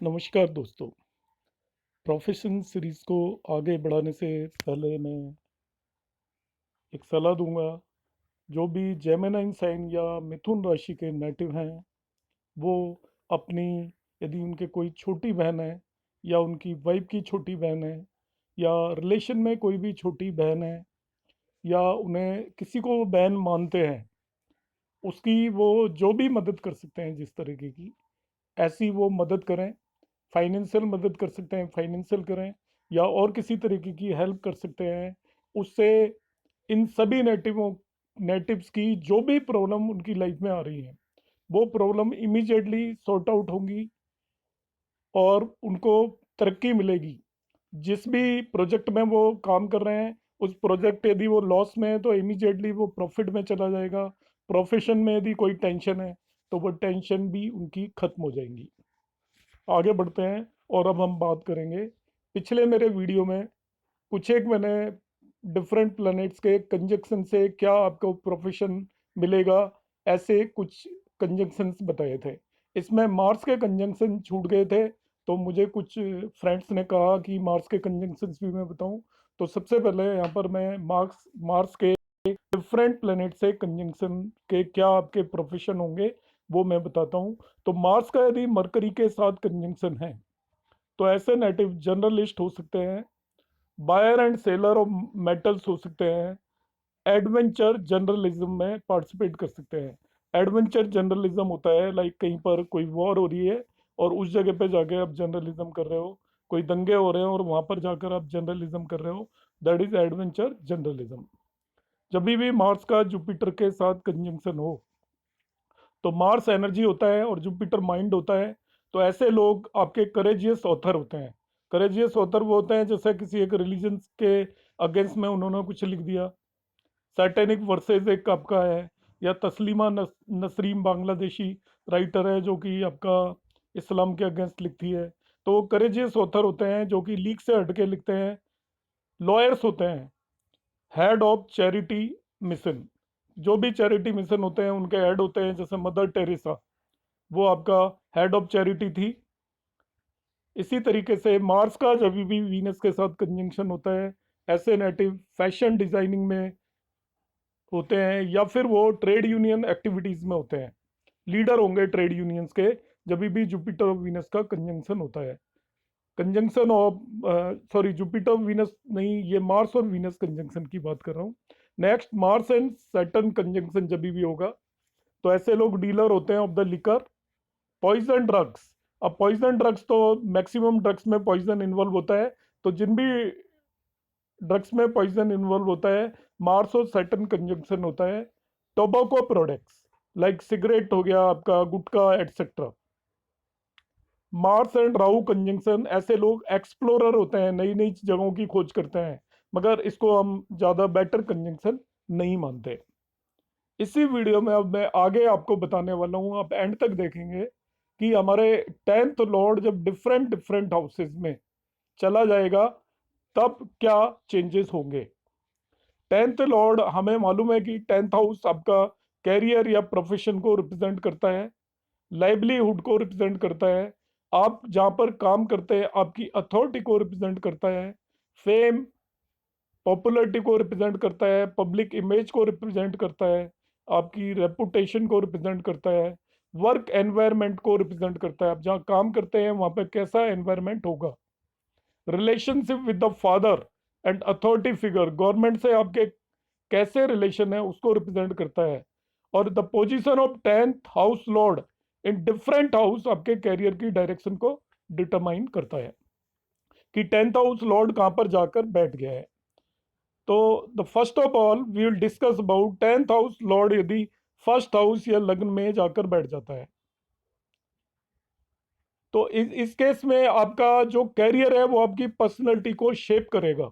नमस्कार दोस्तों। Profession series को आगे बढ़ाने से पहले मैं एक सलाह दूंगा। जो भी जेमिनी साइन या मिथुन राशि के नेटिव हैं, वो अपनी, यदि उनके कोई छोटी बहन है या उनकी वाइफ की छोटी बहन है या रिलेशन में कोई भी छोटी बहन है या उन्हें किसी को बहन मानते हैं, उसकी वो जो भी मदद कर सकते हैं जिस तरीके की, ऐसी वो मदद करें। फाइनेंशियल मदद कर सकते हैं, फाइनेंशियल करें, या और किसी तरीके की हेल्प कर सकते हैं। उससे इन सभी नेटिव्स की जो भी प्रॉब्लम उनकी लाइफ में आ रही है, वो प्रॉब्लम इमीडिएटली सॉर्ट आउट होंगी और उनको तरक्की मिलेगी। जिस भी प्रोजेक्ट में वो काम कर रहे हैं, उस प्रोजेक्ट यदि वो लॉस में है तो इमीडिएटली वो प्रॉफिट में चला जाएगा। प्रोफेशन में यदि कोई टेंशन है तो वो टेंशन भी उनकी खत्म हो जाएंगी। आगे बढ़ते हैं और अब हम बात करेंगे। पिछले मेरे वीडियो में कुछ एक मैंने डिफरेंट प्लैनेट्स के कंजक्शन से क्या आपको प्रोफेशन मिलेगा, ऐसे कुछ कंजक्शंस बताए थे। इसमें मार्स के कंजंक्शन छूट गए थे, तो मुझे कुछ फ्रेंड्स ने कहा कि मार्स के कंजंक्शंस भी मैं बताऊं। तो सबसे पहले यहाँ पर मैं मार्स मार्स के डिफरेंट प्लैनेट से कंजंक्शन के क्या आपके प्रोफेशन होंगे वो मैं बताता हूँ। तो मार्स का यदि मरकरी के साथ कंजंक्शन है, तो ऐसे नेटिव जर्नलिस्ट हो सकते हैं, buyer and seller of metals हो सकते हैं, एडवेंचर जर्नलिज्म में पार्टिसिपेट कर सकते हैं। एडवेंचर जर्नलिज्म होता है लाइक कहीं पर कोई वॉर हो रही है और उस जगह पे जाके आप जर्नलिज्म कर रहे हो, कोई दंगे हो रहे हैं और वहां पर जाकर आप जर्नलिज्म कर रहे हो, दैट इज एडवेंचर जर्नलिज्म। जब भी मार्स का जुपिटर के साथ कंजंक्शन हो, तो मार्स एनर्जी होता है और जुपिटर माइंड होता है। तो ऐसे लोग आपके करेजियस ऑथर होते हैं। करेजियस ऑथर वो होते हैं जैसे किसी एक रिलीजन के अगेंस्ट में उन्होंने कुछ लिख दिया। सैटेनिक वर्सेस एक आपका है, या तस्लीमा नसरीम बांग्लादेशी राइटर है जो कि आपका इस्लाम के अगेंस्ट लिखती है। तो वो करेजियस ऑथर होते हैं जो कि लीक से हटके लिखते हैं। लॉयर्स होते हैं, हेड ऑफ चैरिटी मिशन। जो भी चैरिटी मिशन होते हैं उनके हेड होते हैं, जैसे मदर टेरेसा, वो आपका हेड ऑफ चैरिटी थी। इसी तरीके से मार्स का जब भी वीनस के साथ कंजंक्शन होता है, ऐसे नेटिव फैशन डिजाइनिंग में होते हैं या फिर वो ट्रेड यूनियन एक्टिविटीज में होते हैं, लीडर होंगे ट्रेड यूनियंस के, जब भी जुपिटर और वीनस का कंजंक्शन होता है। Conjunction of, sorry, Jupiter Venus नहीं, ये मार्स और वीनस कंजंक्शन की बात कर रहा हूँ। Next, Mars and Saturn conjunction जब भी होगा, तो ऐसे लोग डीलर होते हैं of the liquor. Poison drugs. अब पॉइजन ड्रग्स तो मैक्सिमम ड्रग्स में पॉइजन इन्वॉल्व होता है, तो जिन भी ड्रग्स में पॉइजन इन्वॉल्व होता है, मार्स और सैटर्न कंजंक्शन होता है। टोबैको प्रोडक्ट्स लाइक सिगरेट हो गया आपका, gutkha etcetera. Mars and Rahu conjunction, ऐसे लोग एक्सप्लोरर होते हैं, नई नई जगहों की खोज करते हैं, मगर इसको हम ज़्यादा बेटर कंजंक्शन नहीं मानते। इसी वीडियो में अब मैं आगे आपको बताने वाला हूँ, आप एंड तक देखेंगे कि हमारे टेंथ लॉर्ड जब डिफरेंट डिफरेंट हाउसेज में चला जाएगा, तब क्या चेंजेस होंगे। टेंथ लॉर्ड, हमें मालूम है कि टेंथ हाउस आपका कैरियर या प्रोफेशन को रिप्रेजेंट करता है, लाइवलीहुड को रिप्रेजेंट करता है, आप जहाँ पर काम करते हैं आपकी अथॉरिटी को रिप्रेजेंट करता है, फेम पॉपुलरिटी को रिप्रेजेंट करता है, पब्लिक इमेज को रिप्रेजेंट करता है, आपकी रेपुटेशन को रिप्रेजेंट करता है, वर्क एनवायरनमेंट को रिप्रेजेंट करता है, आप जहाँ काम करते हैं वहाँ पे कैसा एनवायरनमेंट होगा, relationship with the father and authority figure, government से आपके कैसे रिलेशन है उसको रिप्रेजेंट करता है। और the position of tenth house Lord in different house आपके कैरियर की डायरेक्शन को डिटरमाइन करता है कि टेंथ हाउस लॉर्ड कहाँ पर जाकर बैठ गया है। तो the first of all we will discuss about tenth house lord यदि फर्स्ट हाउस या लग्न में जाकर बैठ जाता है, तो इस केस में आपका जो कैरियर है वो आपकी पर्सनैलिटी को शेप करेगा।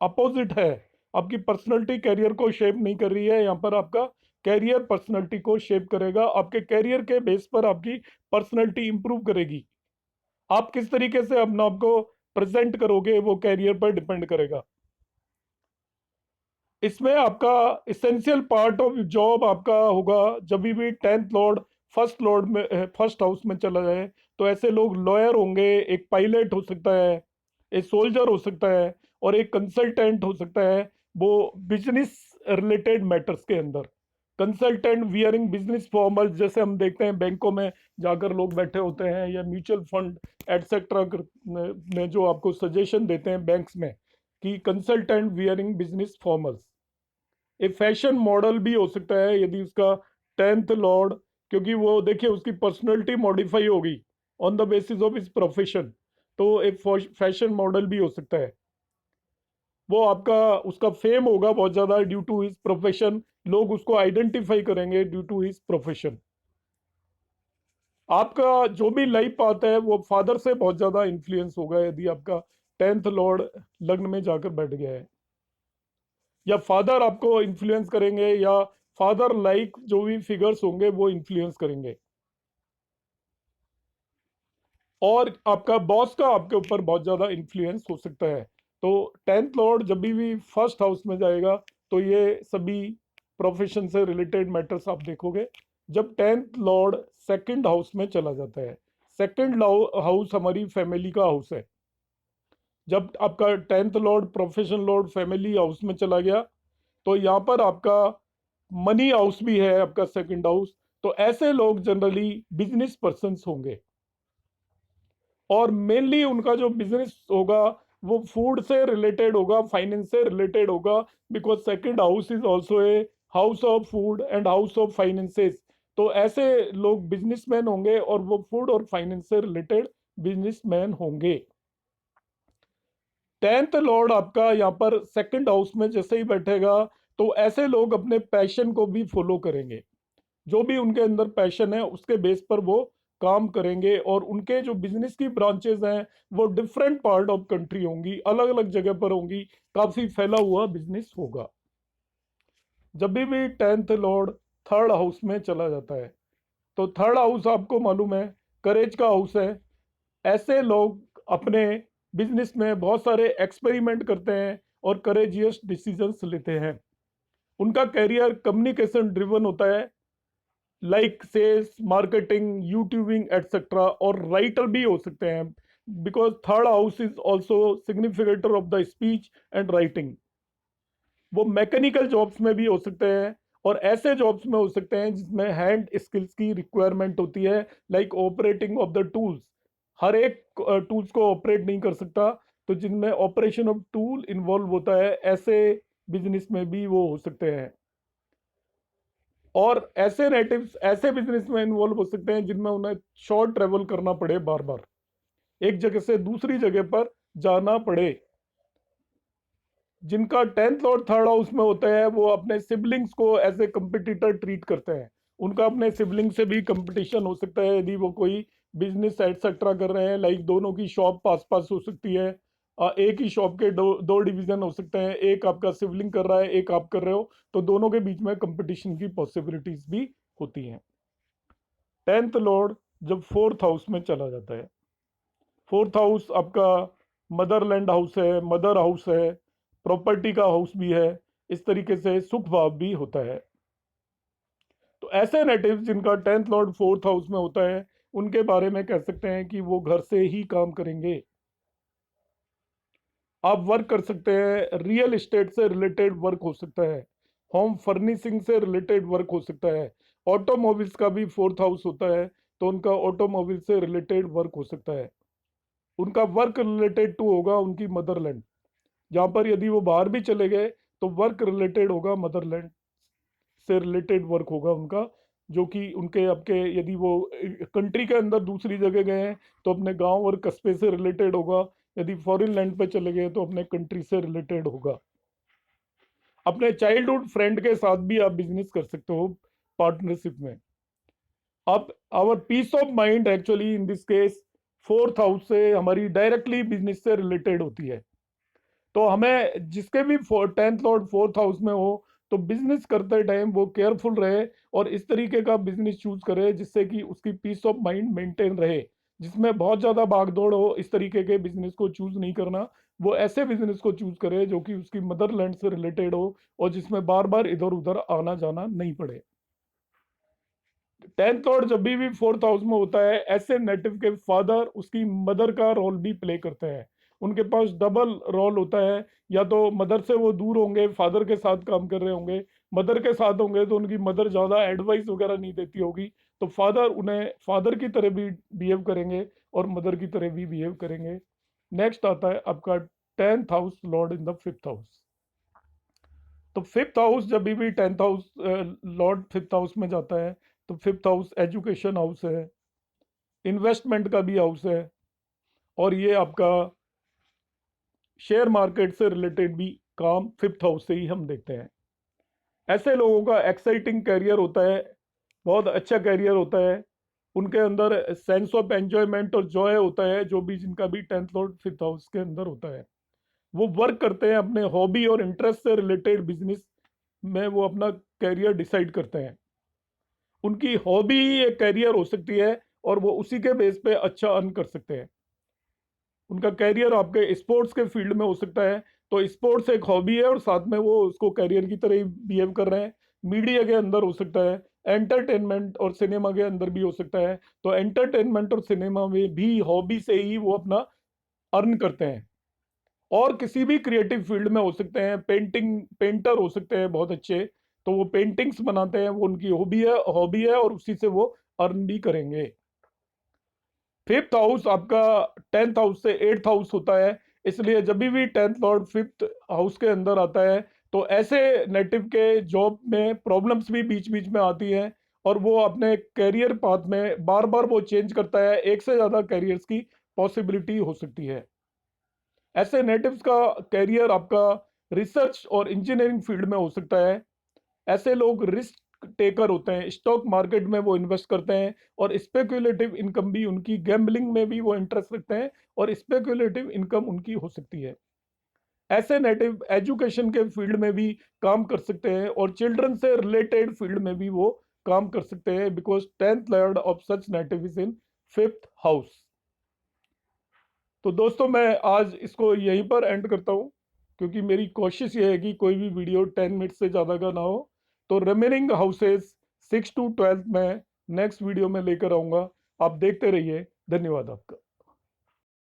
अपोजिट है, आपकी पर्सनैलिटी कैरियर को शेप नहीं कर रही है, यहाँ पर आपका कैरियर पर्सनैलिटी को शेप करेगा। आपके कैरियर के बेस पर आपकी पर्सनैलिटी इंप्रूव करेगी। आप किस तरीके से अपना आपको प्रेजेंट करोगे वो कैरियर पर डिपेंड करेगा। इसमें आपका इसेंशियल पार्ट ऑफ जॉब आपका होगा जब भी टेंथ लॉर्ड फर्स्ट लॉर्ड में फर्स्ट हाउस में चला जाए, तो ऐसे लोग लॉयर होंगे, एक पायलट हो सकता है, एक सोल्जर हो सकता है, और एक कंसल्टेंट हो सकता है, वो बिजनेस रिलेटेड मैटर्स के अंदर। कंसल्टेंट वियरिंग बिजनेस फॉर्मल, जैसे हम देखते हैं बैंकों में जाकर लोग बैठे होते हैं, या म्यूचुअल फंड एटसेट्रा में जो आपको सजेशन देते हैं बैंक्स में, कि कंसल्टेंट वियरिंग बिजनेस फॉर्मल्स। एक फैशन मॉडल भी हो सकता है यदि उसका 10th लॉर्ड, क्योंकि वो देखिए उसकी पर्सनैलिटी मॉडिफाई होगी ऑन द बेसिस ऑफ इस प्रोफेशन, तो एक फैशन मॉडल भी हो सकता है। वो आपका उसका फेम होगा बहुत ज्यादा ड्यू टू हिज प्रोफेशन, लोग उसको आइडेंटिफाई करेंगे ड्यू टू हिज प्रोफेशन। आपका जो भी लाइफ पाथ है वो फादर से बहुत ज्यादा इन्फ्लुएंस होगा यदि आपका 10th लॉर्ड लग्न में जाकर बैठ गया है, या फादर आपको इन्फ्लुएंस करेंगे, या फादर लाइक जो भी फिगर्स होंगे वो इन्फ्लुएंस करेंगे। और आपका बॉस का आपके ऊपर बहुत ज्यादा इन्फ्लुएंस हो सकता है। तो 10th लॉर्ड जब भी फर्स्ट हाउस में जाएगा तो ये सभी प्रोफेशन से रिलेटेड मैटर्स आप देखोगे। जब 10th लॉर्ड सेकंड हाउस में चला जाता है, सेकंड हाउस हमारी फैमिली का हाउस है। जब आपका 10th Lord profession Lord family house में चला गया, तो यहाँ पर आपका मनी हाउस भी है आपका सेकंड हाउस। तो ऐसे लोग जनरली बिजनेस पर्सन होंगे, और मेनली उनका जो बिजनेस होगा वो फूड से रिलेटेड होगा, फाइनेंस से रिलेटेड होगा, because second house is also a house of food and house of finances. तो ऐसे लोग बिजनेसमैन होंगे और वो फूड और फाइनेंस से रिलेटेड बिजनेसमैन होंगे। 10th लॉर्ड आपका यहाँ पर सेकंड हाउस में जैसे ही बैठेगा, तो ऐसे लोग अपने पैशन को भी फॉलो करेंगे। जो भी उनके अंदर पैशन है उसके बेस पर वो काम करेंगे, और उनके जो बिजनेस की ब्रांचेस हैं वो डिफरेंट पार्ट ऑफ कंट्री होंगी, अलग अलग जगह पर होंगी, काफी फैला हुआ बिजनेस होगा। जब भी 10th लॉर्ड थर्ड हाउस में चला जाता है, तो थर्ड हाउस आपको मालूम है करेज का हाउस है। ऐसे लोग अपने बिजनेस में बहुत सारे एक्सपेरिमेंट करते हैं और करेजियस डिसीजंस लेते हैं। उनका कैरियर कम्युनिकेशन ड्रिवन होता है, like sales, marketing, YouTubing etcetera, और राइटर भी हो सकते हैं, because third house is also significator of the speech and writing. वो मैकेनिकल जॉब्स में भी हो सकते हैं, और ऐसे जॉब्स में हो सकते हैं जिसमें हैंड स्किल्स की रिक्वायरमेंट होती है, like operating of the tools. हर एक टूल्स को ऑपरेट नहीं कर सकता, तो जिनमें ऑपरेशन ऑफ टूल इन्वॉल्व होता है, ऐसे बिजनेस में भी वो हो सकते हैं। और ऐसे नेटिव्स ऐसे बिजनेस में इन्वॉल्व हो सकते हैं जिनमें उन्हें शॉर्ट ट्रेवल करना पड़े, बार बार एक जगह से दूसरी जगह पर जाना पड़े। जिनका 10th और थर्ड हाउस में होता है वो अपने सिबलिंग्स को एज ए कंपिटिटर ट्रीट करते हैं। उनका अपने सिबलिंग से भी कंपटीशन हो सकता है यदि वो कोई बिजनेस एटसेट्रा कर रहे हैं, लाइक दोनों की शॉप पास पास हो सकती है। एक ही शॉप के दो डिवीजन हो सकते हैं, एक आपका सिबलिंग कर रहा है, एक आप कर रहे हो, तो दोनों के बीच में कंपटीशन की पॉसिबिलिटीज भी होती हैं। 10th लॉर्ड जब फोर्थ हाउस में चला जाता है, फोर्थ हाउस आपका मदरलैंड हाउस है, मदर हाउस है, प्रॉपर्टी का हाउस भी है, इस तरीके से सुख भाव भी होता है। तो ऐसे नेटिव जिनका 10th लॉर्ड फोर्थ हाउस में होता है, उनके बारे में कह सकते हैं कि वो घर से ही काम करेंगे। आप वर्क कर सकते हैं, रियल एस्टेट से रिलेटेड वर्क हो सकता है, होम फर्निशिंग से रिलेटेड वर्क हो सकता है, ऑटोमोबाइल्स का भी फोर्थ हाउस होता है, तो उनका ऑटोमोबाइल से रिलेटेड वर्क हो सकता है। उनका वर्क रिलेटेड टू होगा उनकी मदरलैंड, जहाँ पर यदि वो बाहर भी चले गए तो वर्क रिलेटेड होगा, मदरलैंड से रिलेटेड वर्क होगा उनका, जो कि उनके आपके यदि वो कंट्री के अंदर दूसरी जगह गए हैं तो अपने गांव और कस्बे से रिलेटेड होगा, यदि फॉरेन लैंड पे चले गए तो अपने कंट्री से रिलेटेड होगा। अपने चाइल्डहुड फ्रेंड के साथ भी आप बिजनेस कर सकते हो पार्टनरशिप में। अब our peace of mind actually in this case fourth house से हमारी डायरेक्टली बिजनेस से रिलेटेड होती है। तो हमें जिसके भी 10th लॉर्ड फोर्थ हाउस में हो, तो बिजनेस करते टाइम वो केयरफुल रहे और इस तरीके का बिजनेस चूज करे जिससे कि उसकी पीस ऑफ माइंड मेंटेन रहे, जिसमें बहुत ज्यादा भागदौड़ हो, इस तरीके के बिजनेस को चूज नहीं करना। वो ऐसे बिजनेस को चूज करे जो कि उसकी मदरलैंड से रिलेटेड हो और जिसमें बार बार इधर उधर आना जाना नहीं पड़े। 10th लॉर्ड जब भी 4th हाउस में होता है, ऐसे नेटिव के फादर उसकी मदर का रोल भी प्ले करते हैं। उनके पास डबल रोल होता है, या तो मदर से वो दूर होंगे, फादर के साथ काम कर रहे होंगे, मदर के साथ होंगे तो उनकी मदर ज़्यादा एडवाइस वगैरह नहीं देती होगी, तो फादर उन्हें फादर की तरह भी बिहेव करेंगे और मदर की तरह भी बिहेव करेंगे। नेक्स्ट आता है आपका 10th house Lord in the 5th house. तो 5th हाउस जब भी 10th house Lord 5th house में जाता है, तो 5th हाउस एजुकेशन हाउस है, इन्वेस्टमेंट का भी हाउस है, और ये आपका शेयर मार्केट से रिलेटेड भी काम 5th हाउस से ही हम देखते हैं। ऐसे लोगों का एक्साइटिंग कैरियर होता है, बहुत अच्छा कैरियर होता है, उनके अंदर सेंस ऑफ एंजॉयमेंट और जॉय होता है, जो भी जिनका भी 10th लॉर्ड 5th हाउस के अंदर होता है। वो वर्क करते हैं अपने हॉबी और इंटरेस्ट से रिलेटेड बिजनेस में, वो अपना कैरियर डिसाइड करते हैं। उनकी हॉबी ही एक कैरियर हो सकती है, और वो उसी के बेस पे अच्छा अर्न कर सकते हैं। उनका कैरियर आपके स्पोर्ट्स के फील्ड में हो सकता है, तो स्पोर्ट्स एक हॉबी है और साथ में वो उसको कैरियर की तरह ही बिहेव कर रहे हैं। मीडिया के अंदर हो सकता है, एंटरटेनमेंट और सिनेमा के अंदर भी हो सकता है। तो एंटरटेनमेंट और सिनेमा में भी हॉबी से ही वो अपना अर्न करते हैं। और किसी भी क्रिएटिव फील्ड में हो सकते हैं, पेंटर हो सकते हैं बहुत अच्छे, तो वो पेंटिंग्स बनाते हैं, वो उनकी हॉबी है और उसी से वो अर्न भी करेंगे। 5th हाउस आपका 10th हाउस से 8th हाउस होता है, इसलिए जब भी 10th लॉर्ड 5th हाउस के अंदर आता है, तो ऐसे नेटिव के जॉब में प्रॉब्लम्स भी बीच बीच में आती हैं, और वो अपने कैरियर पाथ में बार बार वो चेंज करता है, एक से ज़्यादा कैरियर्स की पॉसिबिलिटी हो सकती है। ऐसे नेटिव्स का कैरियर आपका रिसर्च और इंजीनियरिंग फील्ड में हो सकता है। ऐसे लोग रिस्क टेकर होते हैं, स्टॉक मार्केट में वो इन्वेस्ट करते हैं, और स्पेकुलेटिव इनकम भी उनकी, गैम्बलिंग में भी वो इंटरेस्ट रखते हैं, और स्पेकुलेटिव इनकम उनकी हो सकती है। ऐसे नेटिव एजुकेशन के फील्ड में भी काम कर सकते हैं, और चिल्ड्रन से रिलेटेड फील्ड में भी वो काम कर सकते हैं, because 10th Lord of such native is in 5th house. तो दोस्तों, मैं आज इसको यहीं पर एंड करता हूँ, क्योंकि मेरी कोशिश ये है कि कोई भी वीडियो 10 मिनट से ज़्यादा का ना हो। तो रिमेनिंग हाउसेस 6 to 12 में नेक्स्ट वीडियो में लेकर आऊँगा। आप देखते रहिए। धन्यवाद आपका।